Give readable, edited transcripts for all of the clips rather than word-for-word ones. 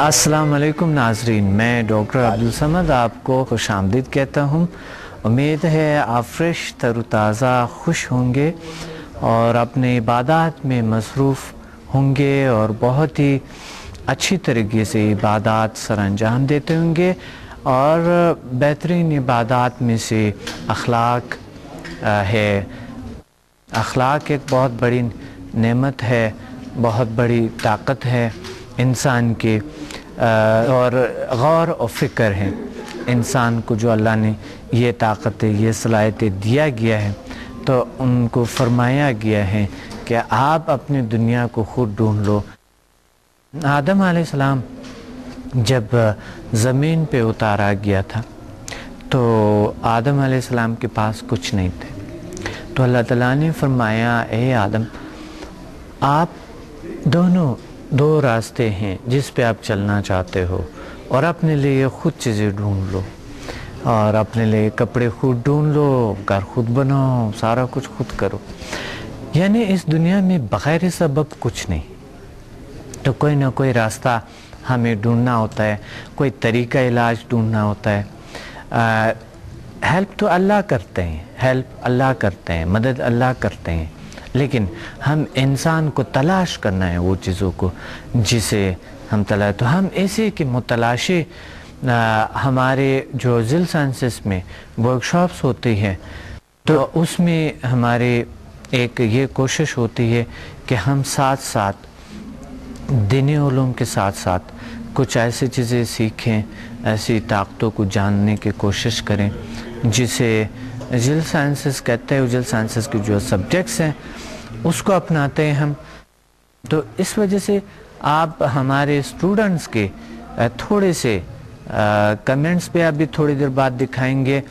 अस्सलाम वालेकुम नाजरीन, मैं डॉक्टर अब्दुल समद आपको खुश आमदीद कहता हूँ। उम्मीद है आप फ्रेश तरोताज़ा खुश होंगे और अपने इबादत में मसरूफ़ होंगे और बहुत ही अच्छी तरीके से इबादत सर अंजाम देते होंगे। और बेहतरीन इबादत में से अखलाक है। अखलाक एक बहुत बड़ी नेमत है, बहुत बड़ी ताकत है इंसान के, और गौर और फ़िक्र है इंसान को जो अल्लाह ने ये ताकतें, ये सलाहियतें दिया गया है, तो उनको फरमाया गया है कि आप अपनी दुनिया को खुद ढूंढ लो। आदम अलैहिस्सलाम जब ज़मीन पे उतारा गया था तो आदम अलैहिस्सलाम के पास कुछ नहीं थे, तो अल्लाह ताला ने फरमाया, ए आदम, आप दो रास्ते हैं जिस पे आप चलना चाहते हो, और अपने लिए खुद चीज़ें ढूंढ लो, और अपने लिए कपड़े खुद ढूंढ लो, घर खुद बनाओ, सारा कुछ खुद करो। यानी इस दुनिया में बग़ैर सबब कुछ नहीं, तो कोई ना कोई रास्ता हमें ढूंढना होता है, कोई तरीका इलाज ढूंढना होता है। हेल्प तो अल्लाह करते हैं, हेल्प अल्लाह करते हैं, मदद अल्लाह करते हैं, लेकिन हम इंसान को तलाश करना है वो चीज़ों को जिसे हम तलाश। तो हम ऐसे कि मुतलाशी हमारे जो ज़िल साइंसेस में वर्कशॉप्स होती है, तो उसमें हमारे एक ये कोशिश होती है कि हम साथ साथ दीनी उलूम के साथ साथ कुछ ऐसी चीज़ें सीखें, ऐसी ताकतों को जानने की कोशिश करें जिसे ज़िल साइंसेस कहते हैं। ज़िल साइंसेस के जो सब्जेक्ट्स हैं उसको अपनाते हैं हम। तो इस वजह से आप हमारे स्टूडेंट्स के थोड़े से कमेंट्स पे अभी थोड़ी देर बाद दिखाएंगे,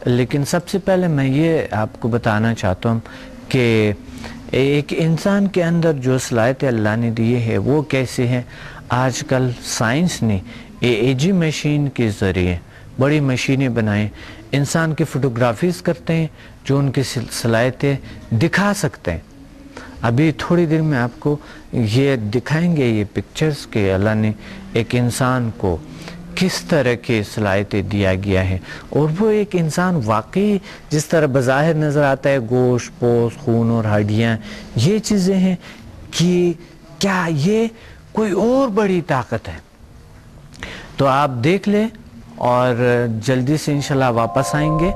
लेकिन सबसे पहले मैं ये आपको बताना चाहता हूँ कि एक इंसान के अंदर जो सलाहियत अल्लाह ने दी है वो कैसे है। आजकल साइंस ने AAG मशीन के ज़रिए बड़ी मशीनें बनाएं, इंसान की फ़ोटोग्राफीज करते हैं जो उनकी सलाहियतें दिखा सकते हैं। अभी थोड़ी देर में आपको ये दिखाएंगे ये पिक्चर्स के अल्लाह ने एक इंसान को किस तरह के सलाहियतें दिया गया है, और वो एक इंसान वाकई जिस तरह बज़ाहिर नज़र आता है, गोश्त, पोस्ट, खून और हड्डियाँ, ये चीज़ें हैं कि क्या ये कोई और बड़ी ताकत है। तो आप देख लें और जल्दी से इंशाल्लाह वापस आएंगे।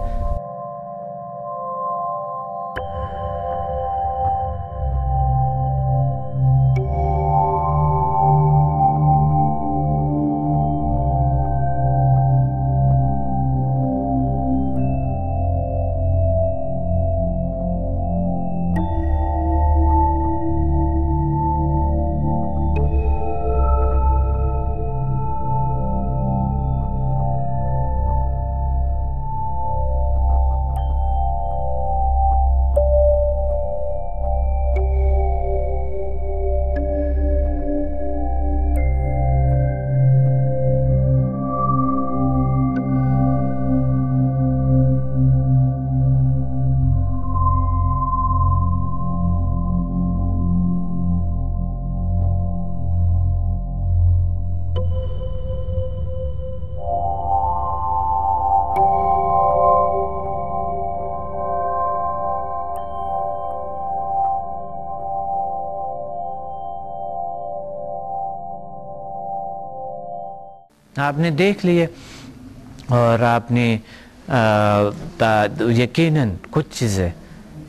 आपने देख लिए और आपने यकीनन कुछ चीज़ें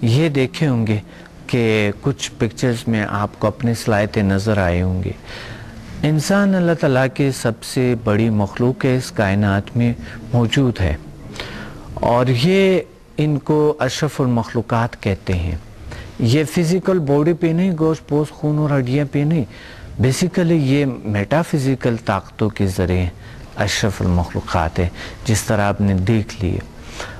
ये देखे होंगे कि कुछ पिक्चर्स में आपको अपनी सलाहियतें नज़र आए होंगे। इंसान अल्लाह ताला की सबसे बड़ी मखलूक है, इस कायनात में मौजूद है, और ये इनको अशरफुल मखलूक़ात कहते हैं। ये फ़िज़िकल बॉडी पे नहीं, गोश्त, पोस्ट, खून और हड्डियाँ पे नहीं, बेसिकली ये मेटाफिज़िकल ताकतों के ज़रिए अशरफुल मखलूक़ात है, जिस तरह आपने देख लिए।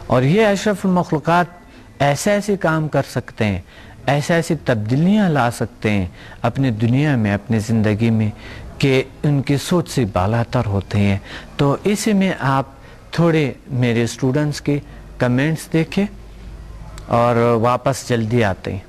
और ये अशरफुल मखलूक़ात ऐसे ऐसे काम कर सकते हैं, ऐसे ऐसी तब्दीलियाँ ला सकते हैं अपनी दुनिया में, अपनी ज़िंदगी में, कि उनकी सोच से बालातर होते हैं। तो इसी में आप थोड़े मेरे स्टूडेंट्स के कमेंट्स देखें और वापस जल्दी आते हैं।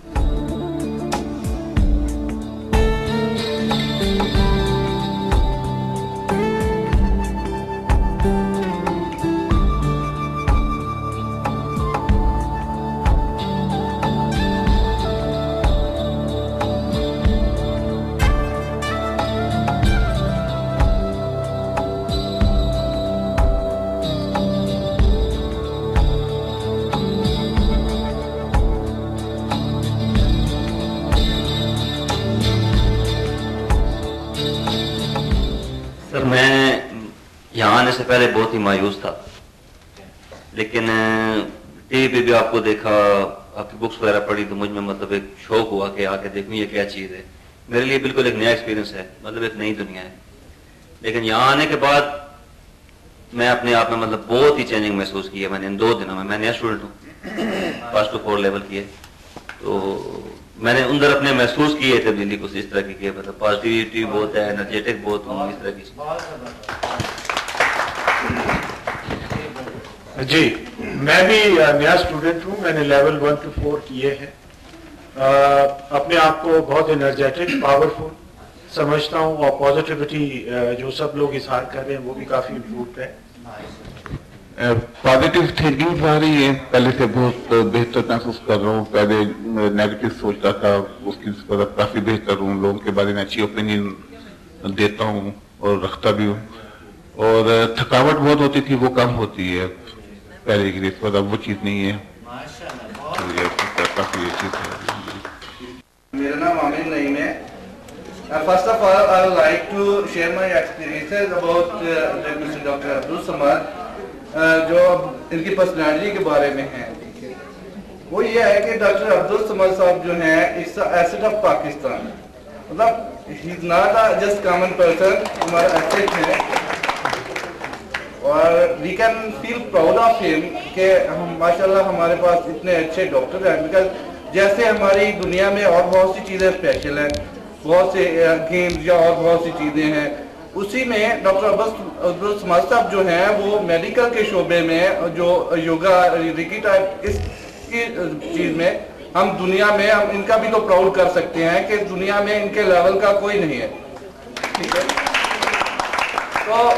سے پہلے بہت ہی مایوس تھا، لیکن ٹی وی پہ بھی آپ کو دیکھا، آپ کی بکس وغیرہ پڑھی تو مجھ میں مطلب ایک شوق ہوا کہ آ کے دیکھوں یہ کیا چیز ہے. میرے لیے بالکل ایک نیا ایکسپیرینس ہے، مطلب ایک نئی دنیا ہے. لیکن یہاں آنے کے بعد میں اپنے آپ میں مطلب بہت ہی چینجنگ محسوس کی ہے. میں نے ان 2 دنوں میں نیا اسٹوڈنٹ ہوں، 1 to 4 لیول کی ہے، تو میں نے اندر اپنے محسوس کی ہے تبدیلی کچھ اس طرح کی ہے، مطلب پازیٹیوٹی بہت ہے، انرجیٹک بہت ہوں، اس طرح کی. جی میں بھی نیا اسٹوڈنٹ ہوں، میں نے لیول 1 to 4 کیے ہیں. اپنے آپ کو بہت انرجیٹک، پاورفل سمجھتا ہوں، اور پازیٹیوٹی جو سب لوگ اظہار کر رہے ہیں وہ بھی کافی امپرووڈ ہے. پازیٹیو تھنکنگ آ رہی ہے، پہلے سے بہت بہتر محسوس کر رہا ہوں. پہلے نیگیٹو سوچتا تھا، اس کی نسبت کافی بہتر ہوں. لوگوں کے بارے میں اچھی اوپینین دیتا ہوں اور رکھتا بھی ہوں. اور تھکاوٹ بہت ہوتی تھی، وہ کم ہوتی ہے پہلے کی نسبت، اب وہ چیز نہیں ہے. کافی یہ چیز ہے. میرا نام عامر نعیم ہے. First of all, I would like to share my experiences about Mr. Dr. Abdul Samad, جو ان کی پرسنالٹی کے بارے میں ہیں. وہ یہ ہے کہ ڈاکٹر عبد الصمد صاحب جو ہیں اٹس ایسٹ آف پاکستان. مطلب he is not a just common person, ہمارا ایسٹ ہے. اور we can feel proud of ہم کہ ہم ماشاءاللہ ہمارے پاس اتنے اچھے ڈاکٹر ہیں. بیکاز جیسے ہماری دنیا میں اور بہت سی چیزیں اسپیشل ہیں، بہت سے گیمز یا اور بہت سی چیزیں ہیں، اسی میں ڈاکٹر عبد الصمد صاحب جو ہیں وہ میڈیکل کے شعبے میں جو یوگا ریکی ٹائپ اس کی چیز میں ہم دنیا میں ہم ان کا بھی تو پراؤڈ کر سکتے ہیں کہ دنیا میں ان کے لیول کا کوئی نہیں ہے. ٹھیک ہے، تو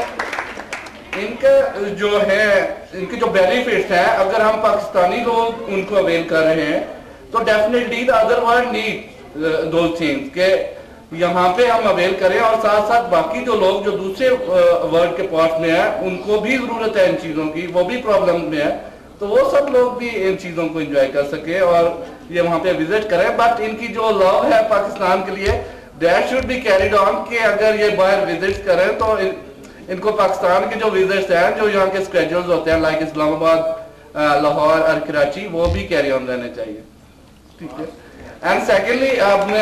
ان کے جو ہے ان کے جو بینیفٹس ہیں، اگر ہم پاکستانی لوگ ان کو اویل کر رہے ہیں تو definitely the other world need those things کہ یہاں پہ ہم اویل کریں. اور ساتھ ساتھ باقی جو لوگ جو دوسرے ورلڈ کے پارٹ میں ہیں ان کو بھی ضرورت ہے ان چیزوں کی، وہ بھی پرابلم میں ہے، تو وہ سب لوگ بھی ان چیزوں کو انجوائے کر سکے اور یہ وہاں پہ وزٹ کریں. بٹ ان کی جو لو ہے پاکستان کے لیے that should be carried on کہ اگر یہ باہر وزٹ کریں تو ان کو پاکستان کے جو وزٹس ہیں جو یہاں کے اسکیڈولز ہوتے ہیں لائک اسلام آباد، لاہور اور کراچی، وہ بھی کیری آن رہنے چاہیے. ٹھیک ہے. اینڈ سیکنڈلی آپ نے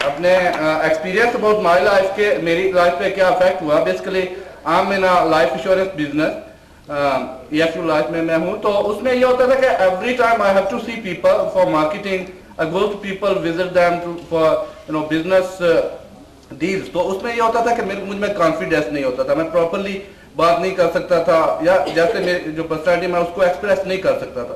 اپنے ایکسپیرینس اباؤٹ مائی لائف کے میری لائف پہ کیا افیکٹ ہوا. Basically I am in life insurance business, EFU life میں ہوں. تو اس میں یہ ہوتا تھا کہ every time I have to see people for marketing, I go to people visit them for business deals. تو اس میں یہ ہوتا تھا کہ مجھ میں کانفیڈینس نہیں ہوتا تھا، میں پراپرلی بات نہیں کر سکتا تھا، یا جیسے میری جو پرسنالٹی میں اس کو ایکسپریس نہیں کر سکتا تھا.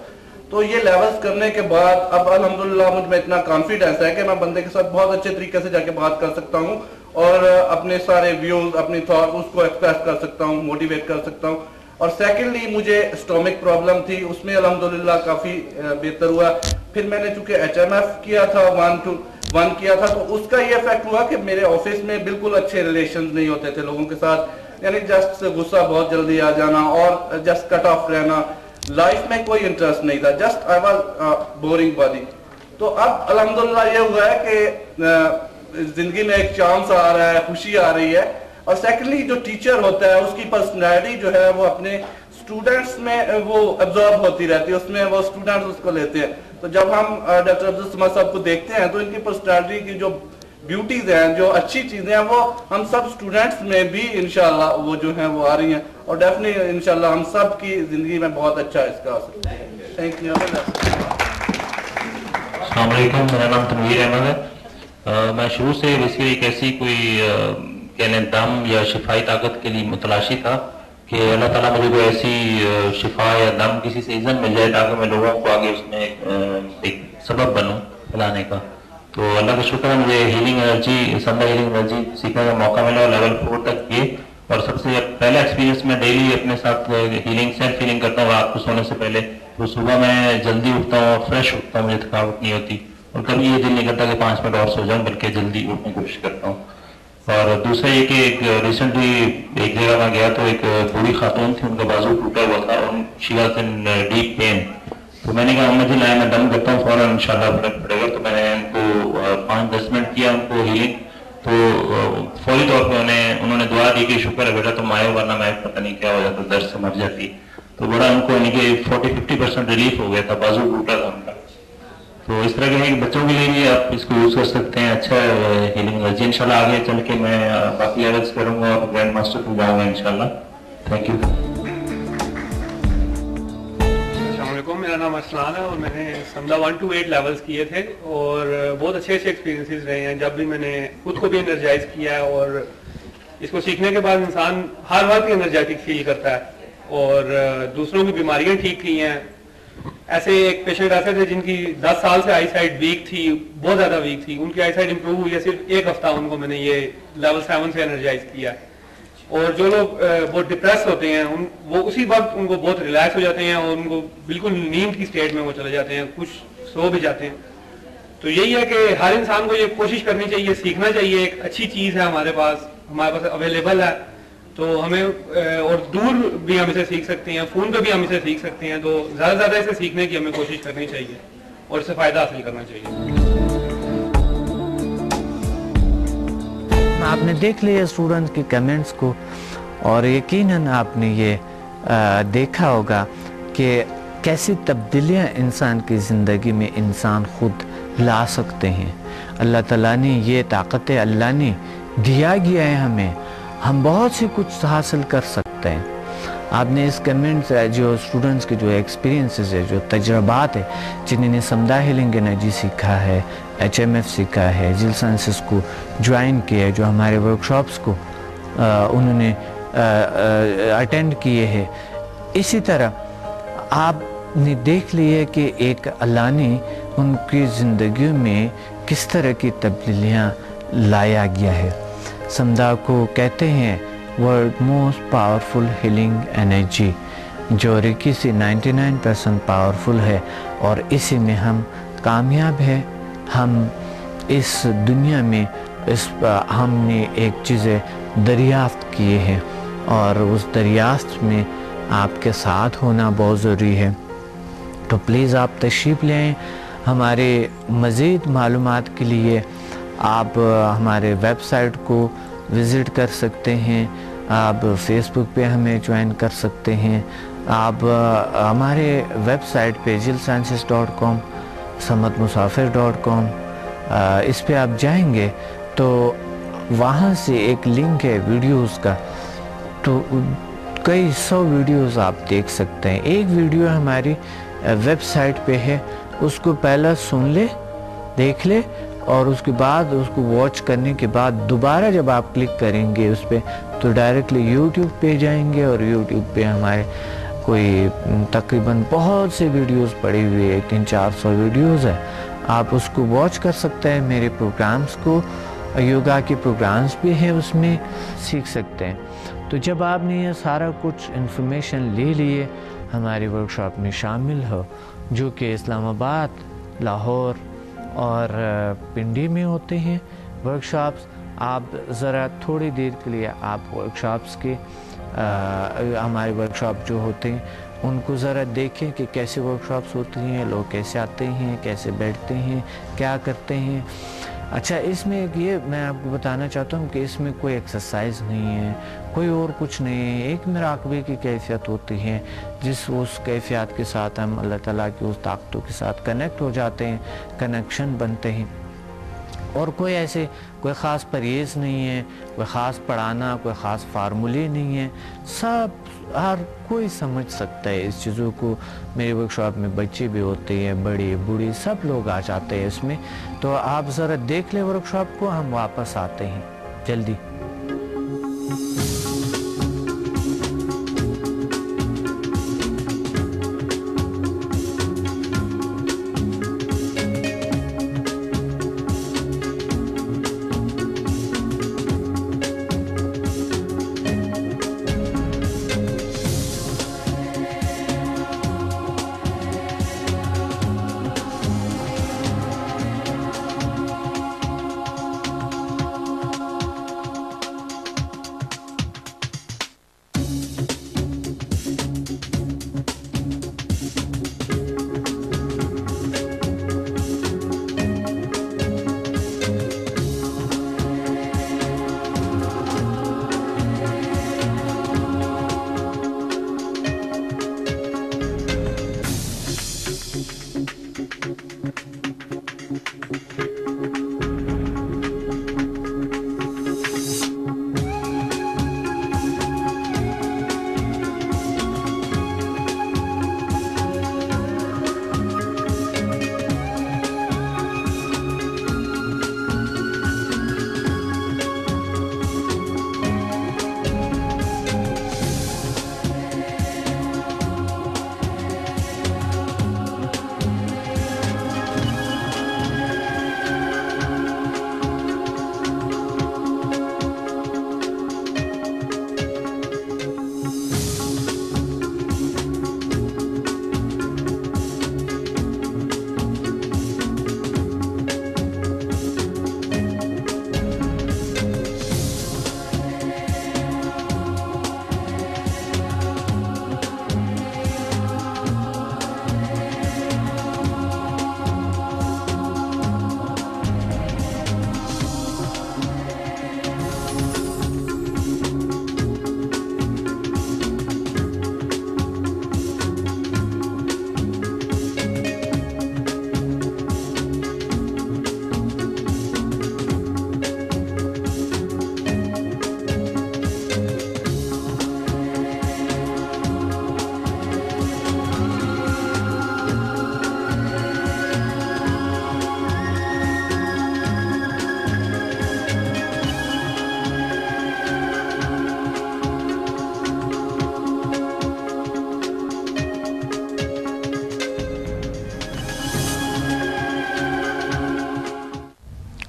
تو یہ لیولز کرنے کے بعد اب الحمدللہ مجھ میں اتنا کانفیڈنس ہے کہ میں بندے کے ساتھ بہت اچھے طریقے سے جا کے بات کر سکتا ہوں اور اپنے سارے ویوز، اپنی تھاٹ اس کو ایکسپریس کر سکتا ہوں، موٹیویٹ کر سکتا ہوں. اور سیکنڈلی مجھے اسٹومک پرابلم تھی، اس میں الحمدللہ کافی بہتر ہوا. پھر میں نے چونکہ HMF کیا تھا 1 to 1 کیا تھا، تو اس کا یہ افیکٹ ہوا کہ میرے آفس میں بالکل اچھے ریلیشنز نہیں ہوتے تھے لوگوں کے ساتھ. یعنی جسٹ غصہ بہت جلدی آ جانا اور جسٹ کٹ آف رہنا، لائف میں کوئی انٹرسٹ نہیں تھا، just I was boring body. تو اب الحمدللہ یہ ہوا ہے کہ زندگی میں ایک چانس آ رہا ہے، خوشی آ رہی ہے. اور سیکنڈلی جو ٹیچر ہوتا ہے اس کی پرسنالٹی جو ہے وہ اپنے اسٹوڈنٹس میں وہ ابزارب ہوتی رہتی ہے، اس میں وہ اسٹوڈنٹس اس کو لیتے ہیں. تو جب ہم ڈاکٹر عبد الصمد صاحب کو دیکھتے ہیں تو ان کی پرسنالٹی کی جو بیوٹیز ہیں، جو اچھی چیزیں ہیں، وہ ہم سب اسٹوڈنٹس میں بھی انشاءاللہ وہ جو ہیں وہ آ رہی ہیں. اور ڈیفینیٹلی انشاءاللہ ہم سب کی زندگی میں بہت اچھا اس کا اثر ہے. Thank you. السلام علیکم، میرا نام تنویر احمد ہے. میں شروع سے بیسیکلی ایک ایسی کوئی کہنے دم یا شفائی طاقت کے لیے متلاشی تھا کہ اللہ تعالیٰ مجھے کوئی ایسی شفا یا دم کسی سے عزت مل جائے تاکہ میں لوگوں کو آگے اس میں ایک سبب بنوں پھیلانے کا. تو اللہ کا شکر ہے مجھے healing energy, Sunday healing energy سیکھنے کا موقع ملا لیول 4 تک کیے. اور سب سے پہلا ایکسپیرینس میں ڈیلی اپنے ساتھ ہیلنگ، سیلف ہیلنگ کرتا ہوں رات کو سونے سے پہلے. تو صبح میں جلدی اٹھتا ہوں اور فریش اٹھتا ہوں، مجھے تھکاوٹ نہیں ہوتی اور کبھی یہ دل نہیں کرتا کہ 5 منٹ اور سو جاؤں، بلکہ جلدی اٹھنے کی کوشش کرتا ہوں. اور دوسرا یہ کہ ایک ریسنٹلی ایک جگہ میں گیا تو ایک بوڑھی خاتون تھی، ان کا بازو ٹوٹا ہوا تھا اور she was in deep pain. تو میں نے کہا مجھے لائے میں دم کرتا ہوں فوراً انشاءاللہ فرق پڑے گا. تو میں نے ان کو 5-10 منٹ کیا ان کو ہیلنگ، تو फौरी तौर पे उन्होंने दुआ दी कि शुक्र है बेटा तुम आए, वरना मैं पता नहीं क्या हो जाता, दर्द से मर जाती। तो बड़ा उनको यानी कि 40-50% रिलीफ हो गया था, बाजू टूटा था उनका। तो इस तरह के है कि बच्चों के लिए भी आप इसको यूज कर सकते हैं, अच्छा हीलिंग एनर्जी। इंशाल्लाह आगे चल के मैं बाकी लेवल्स करूंगा और ग्रैंड मास्टर को जाऊंगा इंशाल्लाह। Thank you. अस्सलामुअलैकुम, मेरा नाम अरसलान है और मैंने समदा 1 to 8 लेवल्स किए थे और बहुत अच्छे अच्छे एक्सपीरियंसेस रहे हैं। जब भी मैंने खुद को भी एनर्जाइज किया है और इसको सीखने के बाद इंसान हर वक्त एनर्जेटिक फील करता है और दूसरों की बीमारियां ठीक की हैं। ऐसे एक पेशेंट ऐसे थे जिनकी 10 साल से आई साइड वीक थी, बहुत ज्यादा वीक थी, उनकी आई साइड इंप्रूव हुई है सिर्फ एक हफ्ता उनको मैंने ये लेवल 7 से एनर्जाइज किया। और जो लोग बहुत डिप्रेस होते हैं वो उसी वक्त उनको बहुत रिलैक्स हो जाते हैं और उनको बिल्कुल नींद की स्टेट में वो चले जाते हैं, कुछ सो भी जाते हैं। तो यही है कि हर इंसान को ये कोशिश करनी चाहिए, सीखना चाहिए। एक अच्छी चीज है हमारे पास अवेलेबल है, तो हमें और दूर भी हम इसे सीख सकते हैं, फोन पे भी हम इसे सीख सकते हैं। तो ज्यादा से ज्यादा इसे सीखने की हमें कोशिश करनी चाहिए और इससे फायदा हासिल करना चाहिए। आपने देख लिया स्टूडेंट्स के कमेंट्स को और यकीनन आपने ये देखा होगा कि कैसी तब्दीलियां इंसान की ज़िंदगी में इंसान खुद ला सकते हैं। अल्लाह ताला ने ये ताकत अल्लाह ने दिया गया है हमें, हम बहुत सी कुछ हासिल कर सकते हैं। आपने इस कमेंट्स जो स्टूडेंट्स के जो एक्सपीरियंसेस है, जो तजर्बात है, जिन्होंने समदा हीलिंग एनर्जी सीखा है, HMF सीखा है, जिल साइंसेस को ज्वाइन किया है, जो हमारे वर्कशॉप्स को उन्होंने अटेंड किए हैं, इसी तरह आपने देख लिया कि एक अल्लाह ने उनकी ज़िंदगी में किस तरह की तब्दीलियाँ लाया गया है। समदा को कहते हैं world most powerful healing energy, जो रिकी से 99% पावरफुल है और इसी में हम कामयाब हैं। हम इस दुनिया में हमने एक चीज़ें दरियाफ्त किए हैं और उस दरियाफ्त में आपके साथ होना बहुत ज़रूरी है। तो प्लीज़ आप तशरीफ़ ले आएँ। हमारे मज़ीद मालूमात के लिए आप हमारे वेबसाइट को विज़िट कर सकते हैं, आप फेसबुक पे हमें ज्वाइन कर सकते हैं, आप हमारे वेबसाइट पे jilsciences.com, samadmusafir.com, इस पे आप जाएंगे तो वहाँ से एक लिंक है वीडियोस का, तो कई 100 वीडियोस आप देख सकते हैं। एक वीडियो हमारी वेबसाइट पे है, उसको पहला सुन ले, देख ले और उसके बाद उसको वॉच करने के बाद दोबारा जब आप क्लिक करेंगे उस पर तो डायरेक्टली यूट्यूब पे जाएंगे और यूट्यूब पे हमारे कोई तकरीबन बहुत से वीडियोस पड़े हुए हैं, 300-400 वीडियोस है, आप उसको वॉच कर सकते हैं। मेरे प्रोग्राम्स को, योगा के प्रोग्राम्स भी हैं, उसमें सीख सकते हैं। तो जब आपने ये सारा कुछ इन्फॉर्मेशन ले लिए, हमारी वर्कशॉप में शामिल हो, जो कि इस्लामाबाद, लाहौर और पिंडी में होते हैं वर्कशॉप्स। आप ज़रा थोड़ी देर के लिए आप वर्कशॉप्स के हमारे वर्कशॉप जो होते हैं उनको ज़रा देखें कि कैसे वर्कशॉप्स होती हैं, लोग कैसे आते हैं, कैसे बैठते हैं, क्या करते हैं। अच्छा, इसमें एक ये मैं आपको बताना चाहता हूँ कि इसमें कोई एक्सरसाइज नहीं है, कोई और कुछ नहीं है। एक मुराकबे की कैफियत होती है, उस कैफियत के साथ हम अल्लाह ताला की उस ताकतों के साथ कनेक्ट हो जाते हैं, कनेक्शन बनते हैं। और कोई ख़ास परहेज़ नहीं है, कोई ख़ास पढ़ाना, कोई ख़ास फार्मूले नहीं है, सब हर कोई समझ सकता है इस चीज़ों को। मेरे वर्कशॉप में बच्चे भी होते हैं, बड़े बूढ़े सब लोग आ जाते हैं इसमें। तो आप ज़रा देख लें वर्कशॉप को, हम वापस आते हैं जल्दी।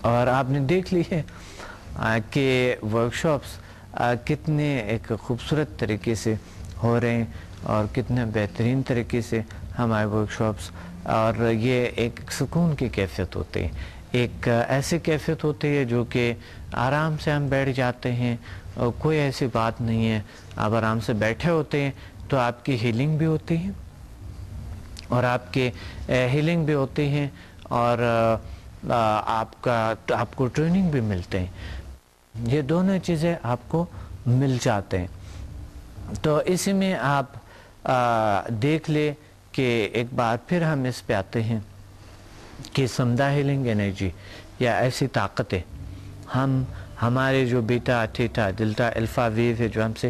اور آپ نے دیکھ لی ہے کہ ورکشاپس کتنے ایک خوبصورت طریقے سے ہو رہے ہیں اور کتنے بہترین طریقے سے ہمارے ورکشاپس، اور یہ ایک سکون کی کیفیت ہوتی ہے، ایک ایسی کیفیت ہوتی ہے جو کہ آرام سے ہم بیٹھ جاتے ہیں، اور کوئی ایسی بات نہیں ہے، آپ آرام سے بیٹھے ہوتے ہیں تو آپ کی ہیلنگ بھی ہوتی ہے اور آپ کے ہیلنگ بھی ہوتی ہیں اور آپ کو ٹریننگ بھی ملتے ہیں، یہ دونوں چیزیں آپ کو مل جاتے ہیں۔ تو اسی میں آپ دیکھ لیں کہ ایک بار پھر ہم اس پہ آتے ہیں کہ سمدھا ہیلنگ انرجی یا ایسی طاقتیں ہمارے جو بیٹا تھیٹا ڈیلٹا الفا ویو ہے جو ہم سے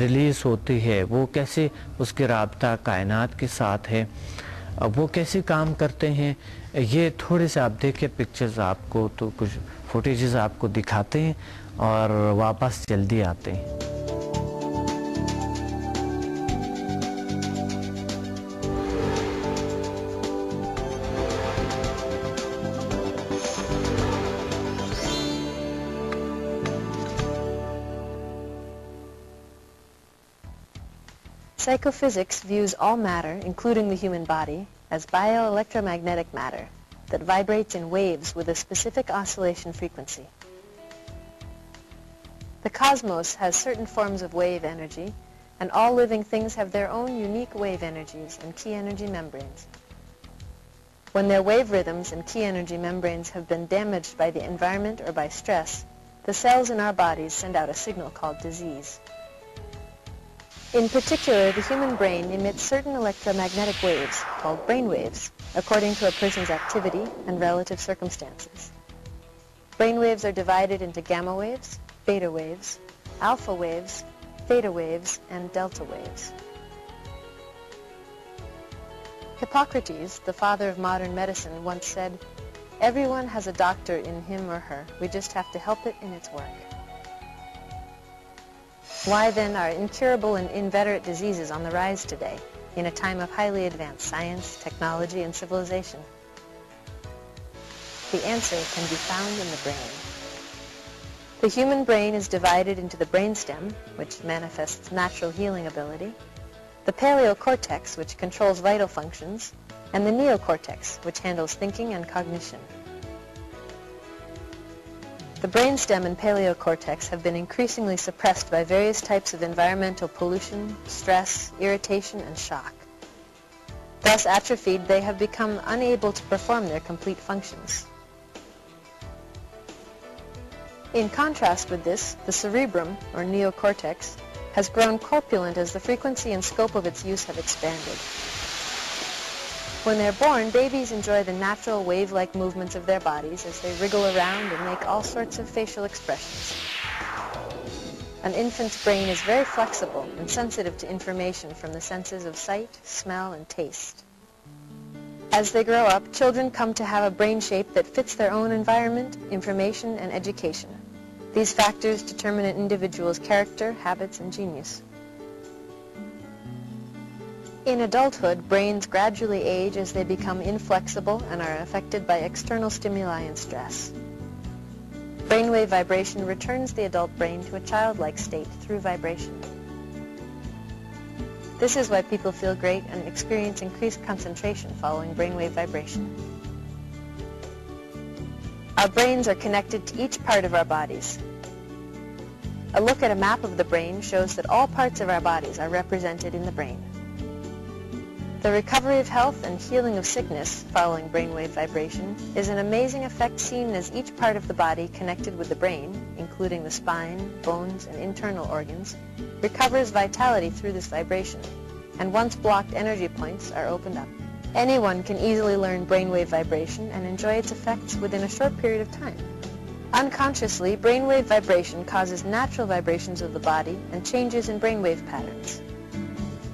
ریلیز ہوتی ہے، وہ کیسے اس کے رابطہ کائنات کے ساتھ ہے، وہ کیسے کام کرتے ہیں، یہ تھوڑے سے آپ دیکھیں پکچرز، آپ کو تو کچھ فوٹیجز آپ کو دکھاتے ہیں اور واپس جلدی آتے ہیں۔ Psychophysics views all matter, including the human body, as bioelectromagnetic matter that vibrates in waves with a specific oscillation frequency. The cosmos has certain forms of wave energy, and all living things have their own unique wave energies and key energy membranes. When their wave rhythms and key energy membranes have been damaged by the environment or by stress, the cells in our bodies send out a signal called disease. In particular, the human brain emits certain electromagnetic waves, called brain waves, according to a person's activity and relative circumstances. Brain waves are divided into gamma waves, beta waves, alpha waves, theta waves, and delta waves. Hippocrates, the father of modern medicine, once said, "Everyone has a doctor in him or her. We just have to help it in its work." Why then are incurable and inveterate diseases on the rise today, in a time of highly advanced science, technology, and civilization? The answer can be found in the brain. The human brain is divided into the brainstem, which manifests natural healing ability, the paleocortex, which controls vital functions, and the neocortex, which handles thinking and cognition. The brainstem and paleocortex have been increasingly suppressed by various types of environmental pollution, stress, irritation, and shock. Thus atrophied, they have become unable to perform their complete functions. In contrast with this, the cerebrum, or neocortex, has grown corpulent as the frequency and scope of its use have expanded. When they're born, babies enjoy the natural wave-like movements of their bodies as they wriggle around and make all sorts of facial expressions. An infant's brain is very flexible and sensitive to information from the senses of sight, smell, and taste. As they grow up, children come to have a brain shape that fits their own environment, information, and education. These factors determine an individual's character, habits, and genius. In adulthood, brains gradually age as they become inflexible and are affected by external stimuli and stress. Brainwave vibration returns the adult brain to a childlike state through vibration. This is why people feel great and experience increased concentration following brainwave vibration. Our brains are connected to each part of our bodies. A look at a map of the brain shows that all parts of our bodies are represented in the brain. The recovery of health and healing of sickness following brainwave vibration is an amazing effect seen as each part of the body connected with the brain, including the spine, bones, and internal organs, recovers vitality through this vibration, and once blocked energy points are opened up. Anyone can easily learn brainwave vibration and enjoy its effects within a short period of time. Unconsciously, brainwave vibration causes natural vibrations of the body and changes in brainwave patterns.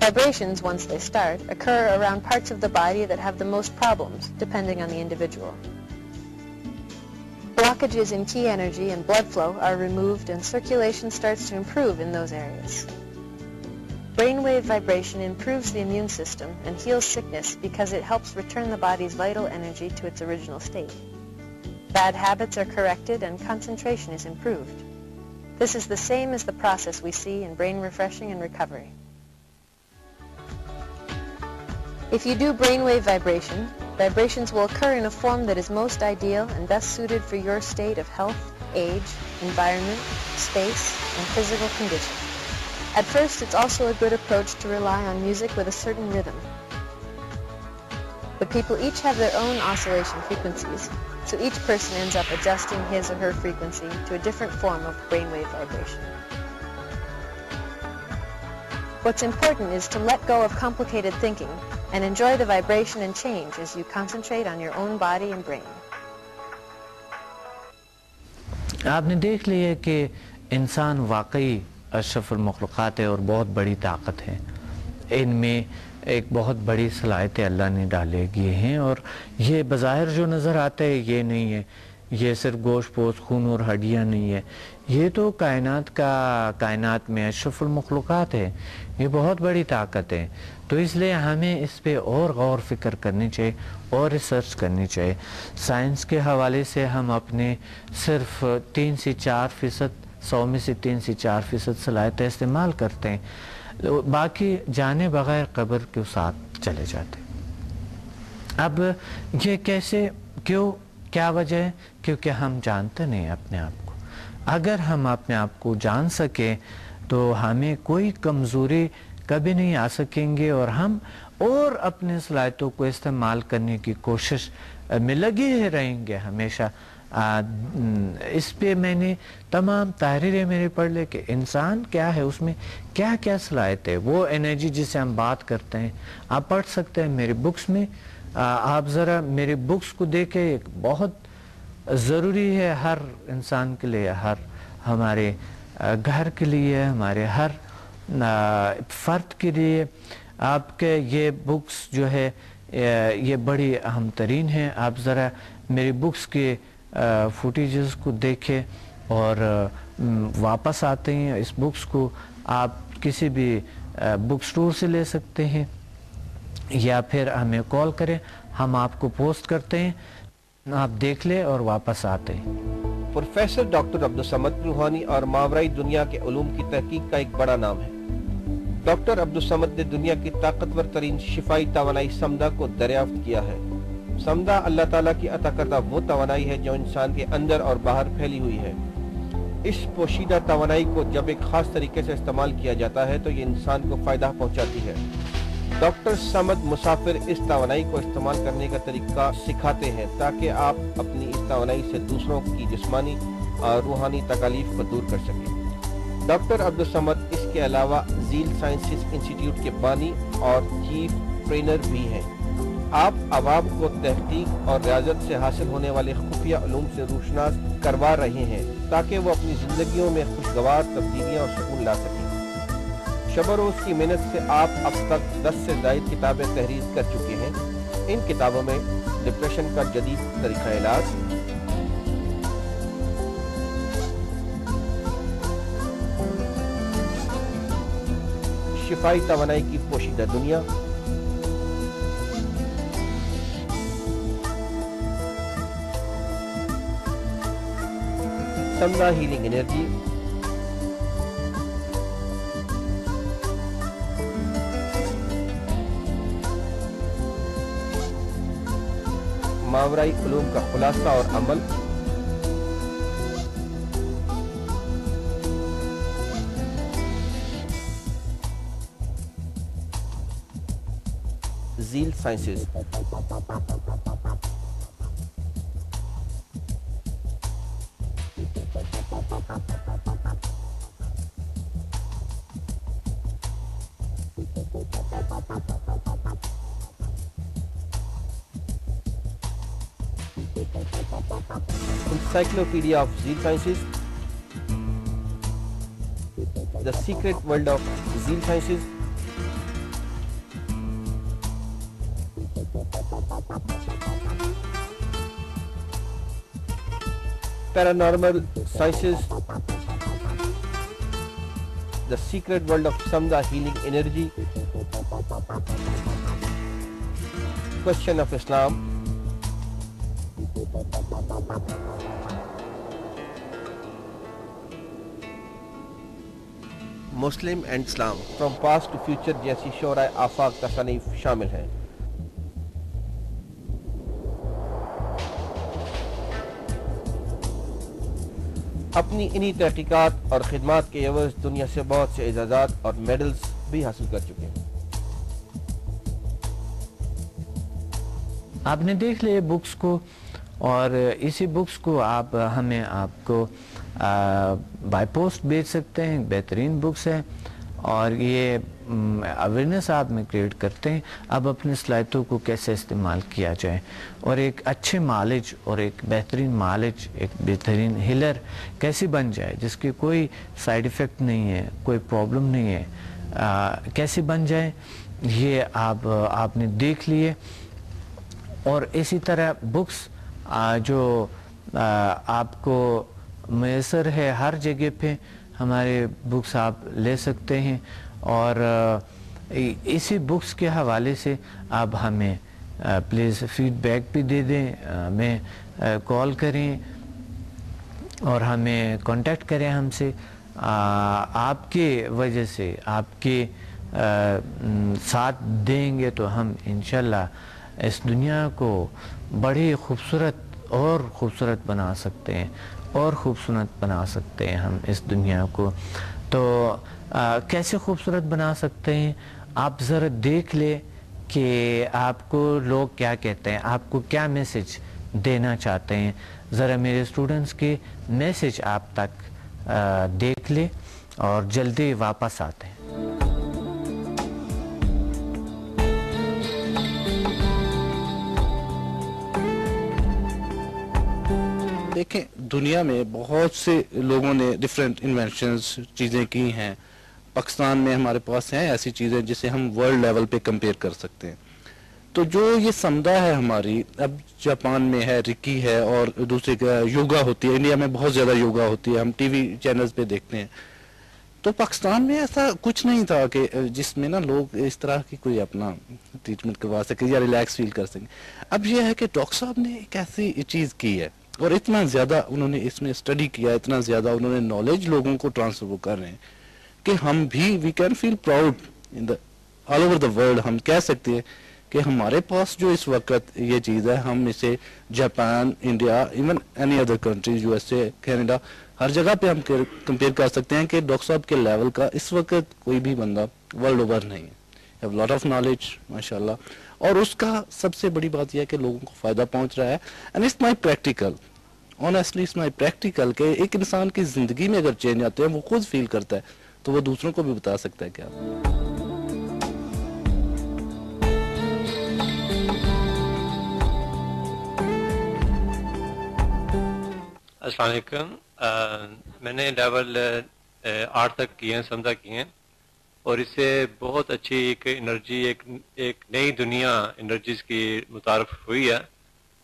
Vibrations, once they start, occur around parts of the body that have the most problems, depending on the individual. Blockages in ki energy and blood flow are removed and circulation starts to improve in those areas. Brainwave vibration improves the immune system and heals sickness because it helps return the body's vital energy to its original state. Bad habits are corrected and concentration is improved. This is the same as the process we see in brain refreshing and recovery. If you do brainwave vibration, vibrations will occur in a form that is most ideal and best suited for your state of health, age, environment, space, and physical condition. At first, it's also a good approach to rely on music with a certain rhythm. But people each have their own oscillation frequencies, so each person ends up adjusting his or her frequency to a different form of brainwave vibration. What's important is to let go of complicated thinking and enjoy the vibration and change as you concentrate on your own body and brain. आपने देख लिया कि इंसान वाकई अशरफुल मखलूक़ात है और बहुत बड़ी ताकत है। इनमें एक बहुत बड़ी सलाहियतें अल्लाह ने डाले गए हैं और ये बज़ाहिर जो नज़र आता है ये नहीं है, ये सिर्फ गोश्त पोस्ट खून और हड्डियाँ नहीं है, ये तो कायनात में अशरफुल मखलूक़ात है, ये बहुत बड़ी ताकत है। तो इसलिए हमें इस पे और गौर फिक्र करनी चाहिए और रिसर्च करनी चाहिए। साइंस के हवाले से हम अपने सिर्फ 3 से 4% 100 में से 3 से 4% सलाहियतें इस्तेमाल करते हैं, बाकी जाने बगैर कब्र के साथ चले जाते हैं। अब ये कैसे, क्यों, क्या वजह है? क्योंकि हम जानते नहीं अपने आप को। अगर हम अपने आप को जान सकें तो हमें कोई कमज़ोरी कभी नहीं आ सकेंगे और हम और अपने सलाहियतों को इस्तेमाल करने की कोशिश में लगे ही रहेंगे हमेशा। इस पे मैंने तमाम तहरीरें मेरे पढ़ ले कि इंसान क्या है, उसमें क्या क्या सलाहियत है, वो एनर्जी जिसे हम बात करते हैं, आप पढ़ सकते हैं मेरी बुक्स में। आप ज़रा मेरी बुक्स को देखें, बहुत ज़रूरी है हर इंसान के लिए, हर हमारे घर के लिए, हमारे हर फ़र्द के लिए। आपके ये बुक्स जो है ये बड़ी अहम तरीन है। आप ज़रा मेरी बुक्स के फुटेजेस को देखें और वापस आते हैं। इस बुक्स को आप किसी भी बुक स्टोर से ले सकते हैं या फिर हमें कॉल करें, हम आपको पोस्ट करते हैं, आप देख लें और वापस आते हैं। प्रोफेसर डॉक्टर अब्दुल समद रूहानी और मावराई दुनिया के उलूम की तहकीक का एक बड़ा नाम है। डॉक्टर अब्दुल समद ने दुनिया की ताकतवर तरीन शिफाई तवानाई समदा को दरियाफ्त किया है। समदा अल्लाह ताला की अता करदा वो तवानाई है जो इंसान के अंदर और बाहर फैली हुई है। इस पोशीदा तवानाई को जब एक खास तरीके से इस्तेमाल किया जाता है तो ये इंसान को फायदा पहुंचाती है। डॉक्टर समद मुसाफिर इस तवानाई को इस्तेमाल करने का तरीका सिखाते हैं ताकि आप अपनी इस तवानाई से दूसरों की जिस्मानी और रूहानी तकालीफ को दूर कर सकें। डॉक्टर अब्दुल समद इसके अलावा ज़ील साइंसेस इंस्टीट्यूट के बानी और चीफ ट्रेनर भी हैं। आप आवाम को तहकीक और रियाजत से हासिल होने वाले खुफिया उलूम से रोशनास करवा रहे हैं ताकि वो अपनी जिंदगियों में खुशगवार तब्दीलियां और सुकून ला सकें। शब रोज की मेहनत से आप अब तक 10 से ज़ायद किताबें तहरीर कर चुके हैं। इन किताबों में डिप्रेशन का जदीद तरीका इलाज, शिफाई तवानाई की पोशीदा दुनिया, समदा हीलिंग एनर्जी, मावराई उलूम का खुलासा और अमल, zeal sciences, Encyclopedia of Zeal Sciences, The Secret World of Zeal Sciences, Paranormal Sciences, The Secret World of Samda Healing Energy, Question of Islam, Muslim and Islam from past to future जैसी शोराए आफाक तसनीफ शामिल हैं। अपनी इन्हीं तहकीकात और खिदमात के एवज दुनिया से बहुत से एजाज़ात और मेडल्स भी हासिल कर चुके हैं। आपने देख लिए बुक्स को, और इसी बुक्स को आप हमें आपको बाय पोस्ट भेज सकते हैं। बेहतरीन बुक्स है और ये अवेयरनेस आप में क्रिएट करते हैं अब अपनी सलाहियतों को कैसे इस्तेमाल किया जाए और एक अच्छे मालिज और एक बेहतरीन मालिज, एक बेहतरीन हीलर कैसे बन जाए जिसके कोई साइड इफ़ेक्ट नहीं है, कोई प्रॉब्लम नहीं है, कैसे बन जाए ये आपने देख लिए। और इसी तरह बुक्स जो आपको मैसर है हर जगह पे, हमारे बुक्स आप ले सकते हैं और इसी बुक्स के हवाले से आप हमें प्लीज़ फीडबैक भी दे दें, हमें कॉल करें और हमें कांटेक्ट करें हमसे। आपके वजह से आपके साथ देंगे तो हम इंशाल्लाह इस दुनिया को बड़ी खूबसूरत और ख़ूबसूरत बना सकते हैं और ख़ूबसूरत बना सकते हैं हम इस दुनिया को। तो कैसे खूबसूरत बना सकते हैं आप ज़रा देख ले कि आपको लोग क्या कहते हैं, आपको क्या मैसेज देना चाहते हैं। ज़रा मेरे स्टूडेंट्स के मैसेज आप तक देख ले और जल्दी वापस आते हैं। देखें, दुनिया में बहुत से लोगों ने डिफरेंट इन्वेंशंस चीज़ें की हैं। पाकिस्तान में हमारे पास हैं ऐसी चीज़ें जिसे हम वर्ल्ड लेवल पे कंपेयर कर सकते हैं। तो जो ये समदा है हमारी, अब जापान में है, रिकी है और दूसरे का योगा होती है। इंडिया में बहुत ज़्यादा योगा होती है, हम टीवी चैनल्स पे देखते हैं। तो पाकिस्तान में ऐसा कुछ नहीं था कि जिसमें ना लोग इस तरह की कोई अपना ट्रीटमेंट करवा सके या रिलैक्स फील कर सकें। अब यह है कि डॉक्टर साहब ने एक ऐसी चीज़ की है और इतना ज़्यादा उन्होंने इसमें स्टडी किया, इतना ज़्यादा उन्होंने नॉलेज लोगों को ट्रांसफर कर रहे हैं कि हम भी we can feel proud in the all over the world. हम कह सकते हैं कि हमारे पास जो इस वक्त ये चीज़ है, हम इसे Japan, India, even any other countries, USA, Canada, हर जगह पे हम कंपेयर कर सकते हैं कि डॉक्टर साहब के लेवल का इस वक्त कोई भी बंदा वर्ल्ड ओवर नहीं है। हैव लॉट ऑफ नॉलेज माशाल्लाह, और उसका सबसे बड़ी बात यह है कि लोगों को फायदा पहुंच रहा है। And it's my practical, honestly it's my practical कि एक इंसान की जिंदगी में अगर चेंज आते हैं, वो खुद फील करता है तो वो दूसरों को भी बता सकता है। क्या अस्सलाम वालेकुम। मैंने लेवल 8 तक किए हैं, समझा किए हैं, और इससे बहुत अच्छी एक एनर्जी, एक नई दुनिया एनर्जीज की मुतारफ हुई है।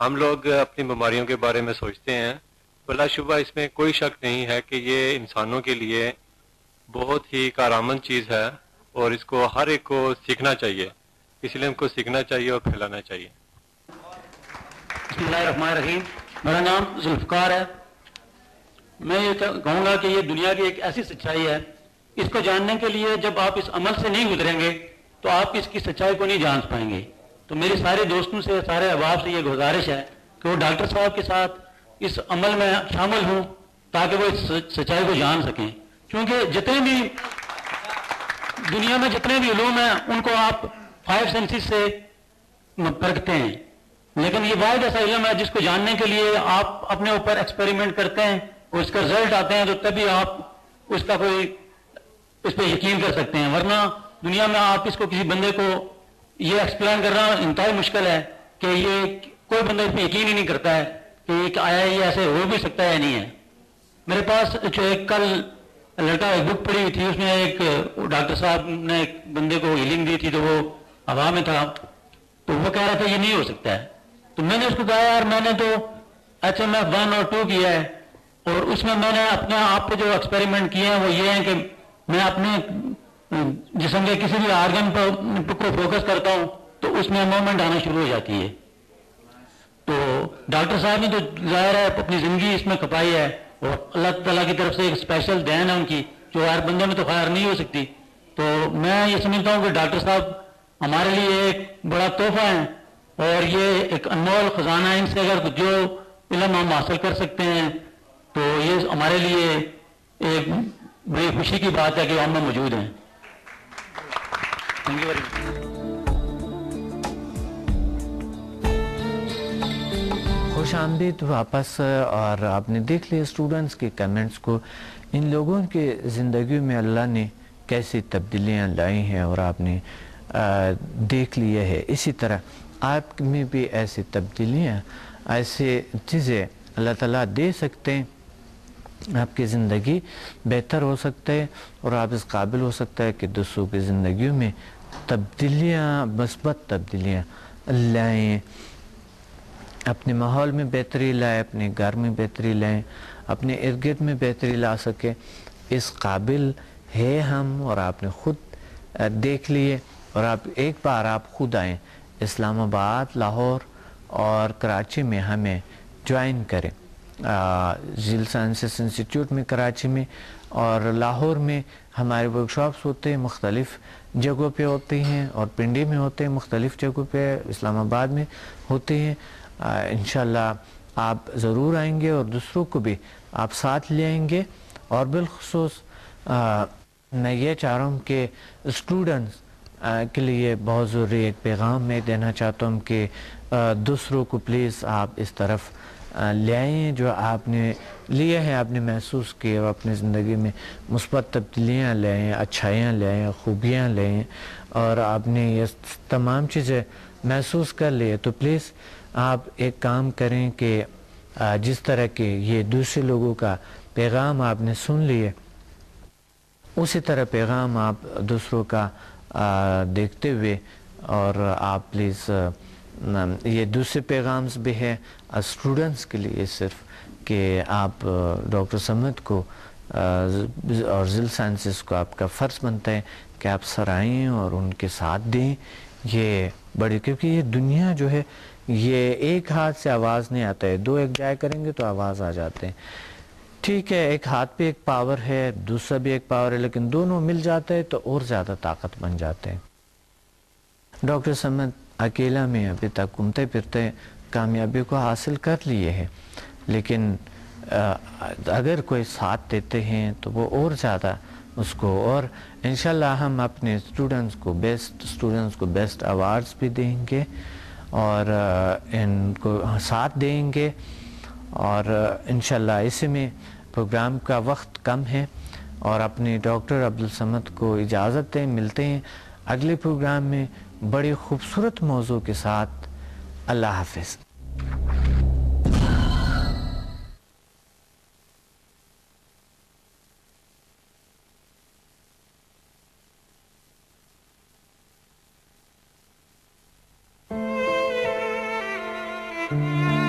हम लोग अपनी बीमारियों के बारे में सोचते हैं, बला शुबा इसमें कोई शक नहीं है कि ये इंसानों के लिए बहुत ही कारआमद चीज़ है और इसको हर एक को सीखना चाहिए, इसलिए हमको सीखना चाहिए और फैलाना चाहिए। बिस्मिल्लाहिर्रहमानिर्रहीम। मेरा नाम जुल्फकार है। मैं ये कहूँगा कि ये दुनिया की एक ऐसी सच्चाई है, इसको जानने के लिए जब आप इस अमल से नहीं गुजरेंगे तो आप इसकी सच्चाई को नहीं जान पाएंगे। तो मेरे सारे दोस्तों से, सारे अहबाब से ये गुजारिश है कि वो डॉक्टर साहब के साथ इस अमल में शामिल हों ताकि वो इस सच्चाई को जान सकें। क्योंकि जितने भी दुनिया में जितने भी उलूम हैं उनको आप 5 सेंसेस से परखते हैं, लेकिन ये वाहिद ऐसा इल्म है जिसको जानने के लिए आप अपने ऊपर एक्सपेरिमेंट करते हैं और उसका रिजल्ट आते हैं, तो तभी आप उसका कोई उस पर यकीन कर सकते हैं। वरना दुनिया में आप इसको किसी बंदे को ये एक्सप्लेन करना इंतहाई मुश्किल है कि ये कोई बंदा इस पर यकीन ही नहीं करता है कि ये आया, ये ऐसे हो भी सकता है या नहीं है। मेरे पास जो एक कल लड़का एक बुक पढ़ी हुई थी, उसमें एक डॉक्टर साहब ने एक बंदे को हीलिंग दी थी, तो वो हवा में था, तो वो कह रहा था ये नहीं हो सकता है। तो मैंने उसको कहा यार मैंने तो HMF 1 और 2 किया है, और उसमें मैंने अपने आप पे जो एक्सपेरिमेंट किए हैं वो ये है कि मैं अपने जिस्म के किसी भी आर्गन पर को फोकस करता हूं तो उसमें मूवमेंट आना शुरू हो जाती है। तो डॉक्टर साहब ने तो जाहिर है अपनी जिंदगी इसमें खपाई है, और अल्लाह ताला की तरफ से एक स्पेशल देन है उनकी, जो हर बंदे में तो खैर नहीं हो सकती। तो मैं ये समझता हूँ कि डॉक्टर साहब हमारे लिए एक बड़ा तोहफा है, और ये एक अनमोल खजाना है। इनसे अगर जो इल्म हम हासिल कर सकते हैं तो ये हमारे लिए एक बड़ी खुशी की बात है कि हम में मौजूद हैं। Thank you very much. खुश आमदीद वापस। और आपने देख लिया स्टूडेंट्स के कमेंट्स को, इन लोगों के ज़िंदगी में अल्लाह ने कैसी तब्दीलियाँ लाई हैं और आपने देख लिया है। इसी तरह आप में भी ऐसी तब्दीलियाँ, ऐसे चीज़ें अल्लाह ताला दे सकते हैं, आपकी ज़िंदगी बेहतर हो सकता है और आप इस काबिल हो सकता है कि दूसरों की ज़िंदगी में तब्दीलियाँ, मस्बत तब्दीलियाँ लाएँ, अपने माहौल में बेहतरी लाएँ, अपने घर में बेहतरी लाएँ, अपने इर्द गिर्द में बेहतरी ला सके। इस काबिल है हम, और आपने ख़ुद देख लिए। और आप एक बार आप खुद आएँ इस्लामाबाद, लाहौर और कराची में हमें ज्वाइन करें, झील साइंसेस इंस्टीट्यूट में कराची में, और लाहौर में हमारे वर्कशॉप्स होते हैं, मुख्तलिफ़ जगहों पे होते हैं, और पिंडी में होते हैं, मुख्तलिफ़ जगहों पे इस्लामाबाद में होते हैं। इंशाअल्लाह आप ज़रूर आएंगे और दूसरों को भी आप साथ ले आएंगे। और बिलखुसूस मैं ये चाह रहा हूँ कि स्टूडेंट्स के लिए बहुत ज़रूरी एक पैगाम मैं देना चाहता हूँ कि दूसरों को प्लीज़ आप इस तरफ ले आएँ जो आपने लिया है, आपने महसूस किए, और अपनी ज़िंदगी में मुस्बत तब्दीलियाँ ले आएँ, अच्छाइयाँ ले आएँ, खूबियाँ ले आएँ, और आपने ये तमाम चीज़ें महसूस कर लिए। तो प्लीज़ आप एक काम करें कि जिस तरह के ये दूसरे लोगों का पैगाम आपने सुन लिए, उसी तरह पैगाम आप दूसरों का देखते हुए, और आप प्लीज़ ये दूसरे पैगाम्स भी है स्टूडेंट्स के लिए सिर्फ कि आप डॉक्टर समद को और झील साइंसेस को आपका फ़र्ज़ बनता है कि आप सराहें और उनके साथ दें। ये बड़ी, क्योंकि ये दुनिया जो है ये एक हाथ से आवाज़ नहीं आता है, दो एक जाए करेंगे तो आवाज़ आ जाते हैं। ठीक है, एक हाथ पे एक पावर है, दूसरा भी एक पावर है, लेकिन दोनों मिल जाते हैं तो और ज़्यादा ताकत बन जाते हैं। डॉक्टर समद अकेला में अभी तक घूमते फिरते कामयाबी को हासिल कर लिए हैं, लेकिन अगर कोई साथ देते हैं तो वो और ज़्यादा उसको, और इंशाल्लाह हम अपने स्टूडेंट्स को बेस्ट अवार्ड्स भी देंगे और इनको साथ देंगे। और इंशाल्लाह इसमें प्रोग्राम का वक्त कम है, और अपने डॉक्टर अब्दुल समद को इजाज़त दें। मिलते हैं अगले प्रोग्राम में बड़ी खूबसूरत मौजू के साथ। अल्लाह हाफ़िज़। है।